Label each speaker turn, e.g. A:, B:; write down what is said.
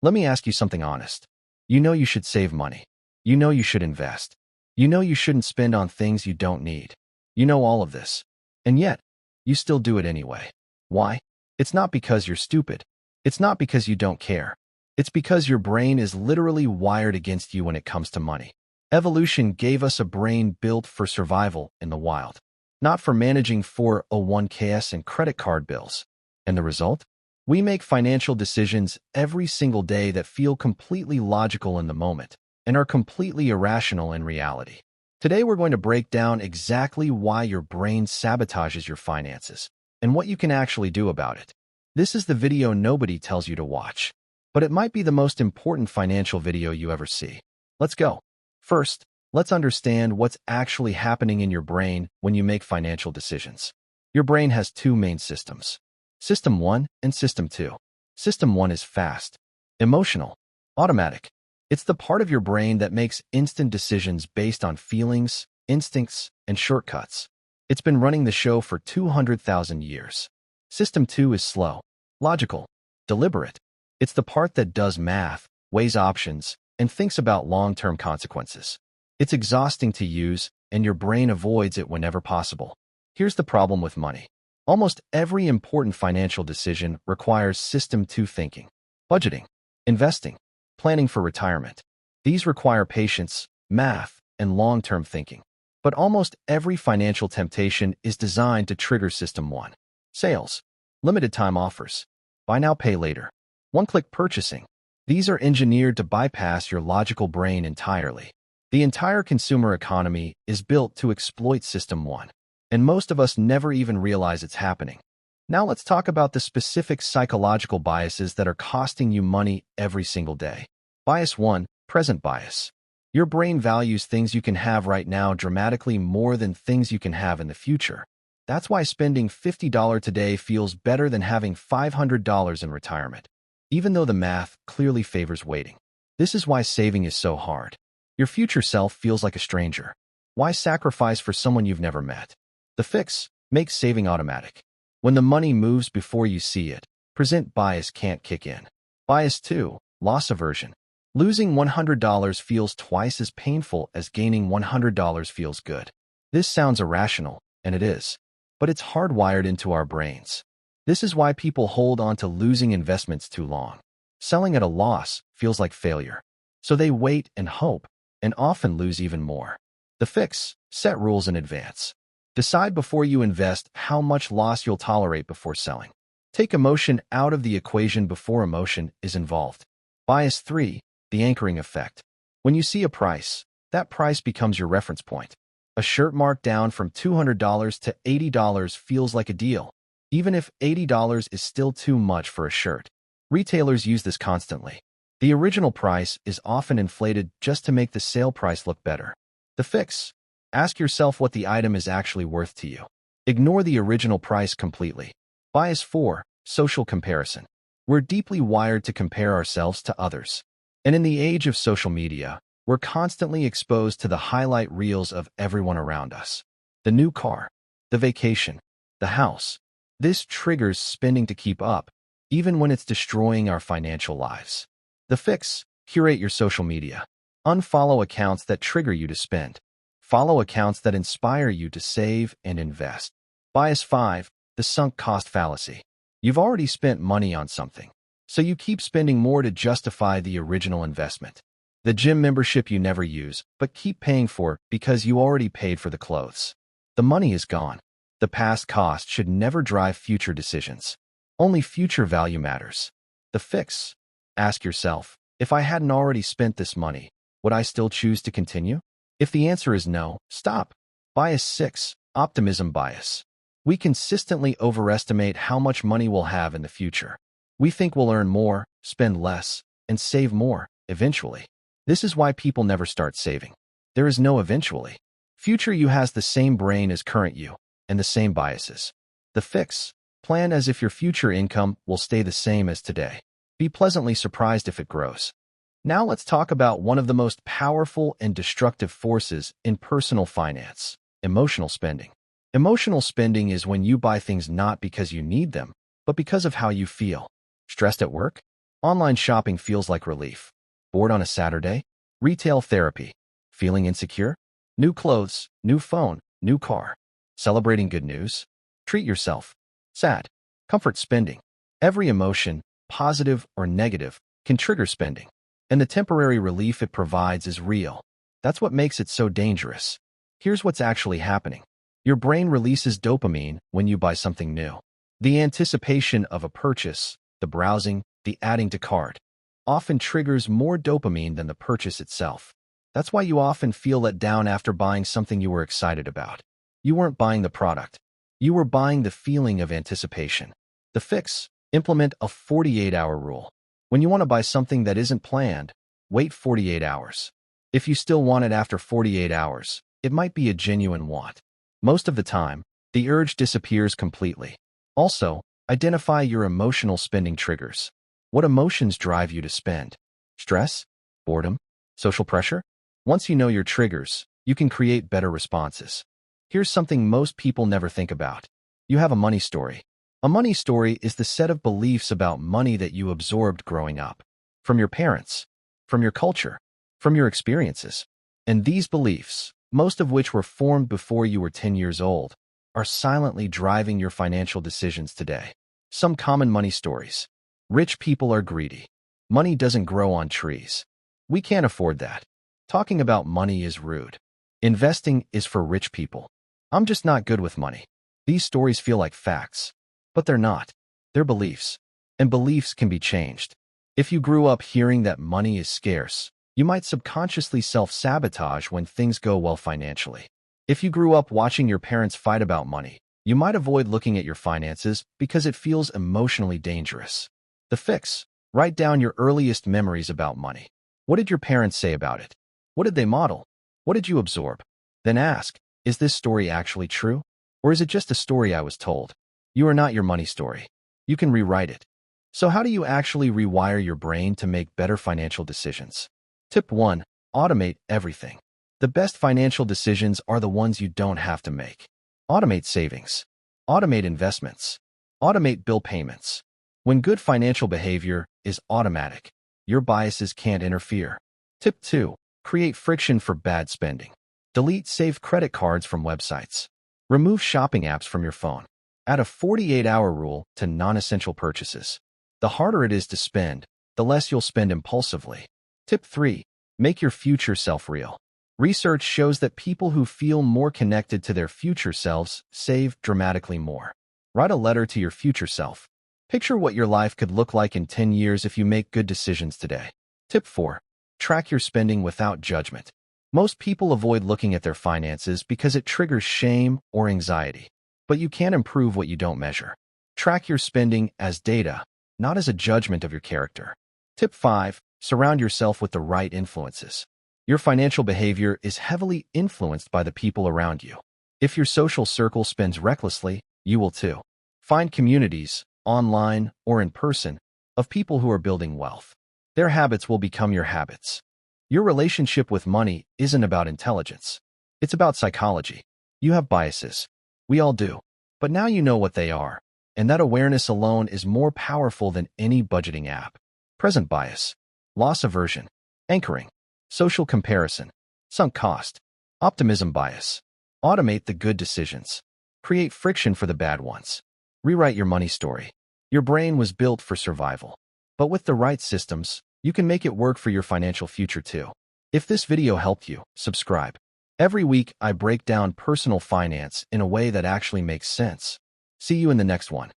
A: Let me ask you something honest. You know you should save money. You know you should invest. You know you shouldn't spend on things you don't need. You know all of this. And yet, you still do it anyway. Why? It's not because you're stupid. It's not because you don't care. It's because your brain is literally wired against you when it comes to money. Evolution gave us a brain built for survival in the wild, not for managing 401ks and credit card bills. And the result? We make financial decisions every single day that feel completely logical in the moment and are completely irrational in reality. Today, we're going to break down exactly why your brain sabotages your finances and what you can actually do about it. This is the video nobody tells you to watch, but it might be the most important financial video you ever see. Let's go. First, let's understand what's actually happening in your brain when you make financial decisions. Your brain has two main systems, System 1 and System 2. System 1 is fast, emotional, automatic. It's the part of your brain that makes instant decisions based on feelings, instincts, and shortcuts. It's been running the show for 200,000 years. System 2 is slow, logical, deliberate. It's the part that does math, weighs options, and thinks about long-term consequences. It's exhausting to use, and your brain avoids it whenever possible. Here's the problem with money. Almost every important financial decision requires System 2 thinking. Budgeting, investing, planning for retirement. These require patience, math, and long-term thinking. But almost every financial temptation is designed to trigger System 1. Sales, limited time offers, buy now, pay later, one-click purchasing. These are engineered to bypass your logical brain entirely. The entire consumer economy is built to exploit System 1, and most of us never even realize it's happening. Now let's talk about the specific psychological biases that are costing you money every single day. Bias 1, present bias. Your brain values things you can have right now dramatically more than things you can have in the future. That's why spending $50 today feels better than having $500 in retirement, even though the math clearly favors waiting. This is why saving is so hard. Your future self feels like a stranger. Why sacrifice for someone you've never met? The fix: make saving automatic. When the money moves before you see it, present bias can't kick in. Bias 2, loss aversion. Losing $100 feels twice as painful as gaining $100 feels good. This sounds irrational, and it is, but it's hardwired into our brains. This is why people hold on to losing investments too long. Selling at a loss feels like failure. So they wait and hope, and often lose even more. The fix: set rules in advance. Decide before you invest how much loss you'll tolerate before selling. Take emotion out of the equation before emotion is involved. Bias 3, the anchoring effect. When you see a price, that price becomes your reference point. A shirt marked down from $200 to $80 feels like a deal, even if $80 is still too much for a shirt. Retailers use this constantly. The original price is often inflated just to make the sale price look better. The fix: ask yourself what the item is actually worth to you. Ignore the original price completely. Bias 4, social comparison. We're deeply wired to compare ourselves to others. And in the age of social media, we're constantly exposed to the highlight reels of everyone around us. The new car, the vacation, the house. This triggers spending to keep up, even when it's destroying our financial lives. The fix: curate your social media. Unfollow accounts that trigger you to spend. Follow accounts that inspire you to save and invest. Bias 5, the sunk cost fallacy. You've already spent money on something, so you keep spending more to justify the original investment. The gym membership you never use, but keep paying for because you already paid for the clothes. The money is gone. The past cost should never drive future decisions. Only future value matters. The fix: ask yourself, if I hadn't already spent this money, would I still choose to continue? If the answer is no, stop. Bias 6, optimism bias. We consistently overestimate how much money we'll have in the future. We think we'll earn more, spend less, and save more, eventually. This is why people never start saving. There is no eventually. Future you has the same brain as current you, and the same biases. The fix: plan as if your future income will stay the same as today. Be pleasantly surprised if it grows. Now let's talk about one of the most powerful and destructive forces in personal finance: emotional spending. Emotional spending is when you buy things not because you need them, but because of how you feel. Stressed at work? Online shopping feels like relief. Bored on a Saturday? Retail therapy. Feeling insecure? New clothes, new phone, new car. Celebrating good news? Treat yourself. Sad. Comfort spending. Every emotion, positive or negative, can trigger spending. And the temporary relief it provides is real. That's what makes it so dangerous. Here's what's actually happening. Your brain releases dopamine when you buy something new. The anticipation of a purchase, the browsing, the adding to cart, often triggers more dopamine than the purchase itself. That's why you often feel let down after buying something you were excited about. You weren't buying the product. You were buying the feeling of anticipation. The fix: implement a 48-hour rule. When you want to buy something that isn't planned, wait 48 hours. If you still want it after 48 hours, it might be a genuine want. Most of the time, the urge disappears completely. Also, identify your emotional spending triggers. What emotions drive you to spend? Stress? Boredom? Social pressure? Once you know your triggers, you can create better responses. Here's something most people never think about. You have a money story. A money story is the set of beliefs about money that you absorbed growing up. From your parents, from your culture, from your experiences. And these beliefs, most of which were formed before you were 10 years old, are silently driving your financial decisions today. Some common money stories. Rich people are greedy. Money doesn't grow on trees. We can't afford that. Talking about money is rude. Investing is for rich people. I'm just not good with money. These stories feel like facts, but they're not. They're beliefs. And beliefs can be changed. If you grew up hearing that money is scarce, you might subconsciously self-sabotage when things go well financially. If you grew up watching your parents fight about money, you might avoid looking at your finances because it feels emotionally dangerous. The fix: write down your earliest memories about money. What did your parents say about it? What did they model? What did you absorb? Then ask, is this story actually true? Or is it just a story I was told? You are not your money story. You can rewrite it. So how do you actually rewire your brain to make better financial decisions? Tip 1. Automate everything. The best financial decisions are the ones you don't have to make. Automate savings. Automate investments. Automate bill payments. When good financial behavior is automatic, your biases can't interfere. Tip 2. Create friction for bad spending. Delete saved credit cards from websites. Remove shopping apps from your phone. Add a 48-hour rule to non-essential purchases. The harder it is to spend, the less you'll spend impulsively. Tip 3. Make your future self real. Research shows that people who feel more connected to their future selves save dramatically more. Write a letter to your future self. Picture what your life could look like in 10 years if you make good decisions today. Tip 4. Track your spending without judgment. Most people avoid looking at their finances because it triggers shame or anxiety. But you can't improve what you don't measure. Track your spending as data, not as a judgment of your character. Tip 5. Surround yourself with the right influences. Your financial behavior is heavily influenced by the people around you. If your social circle spends recklessly, you will too. Find communities, online or in person, of people who are building wealth. Their habits will become your habits. Your relationship with money isn't about intelligence. It's about psychology. You have biases. We all do. But now you know what they are, and that awareness alone is more powerful than any budgeting app. Present bias, loss aversion, anchoring, social comparison, sunk cost, optimism bias. Automate the good decisions. Create friction for the bad ones. Rewrite your money story. Your brain was built for survival. But with the right systems, you can make it work for your financial future too. If this video helped you, subscribe. Every week, I break down personal finance in a way that actually makes sense. See you in the next one.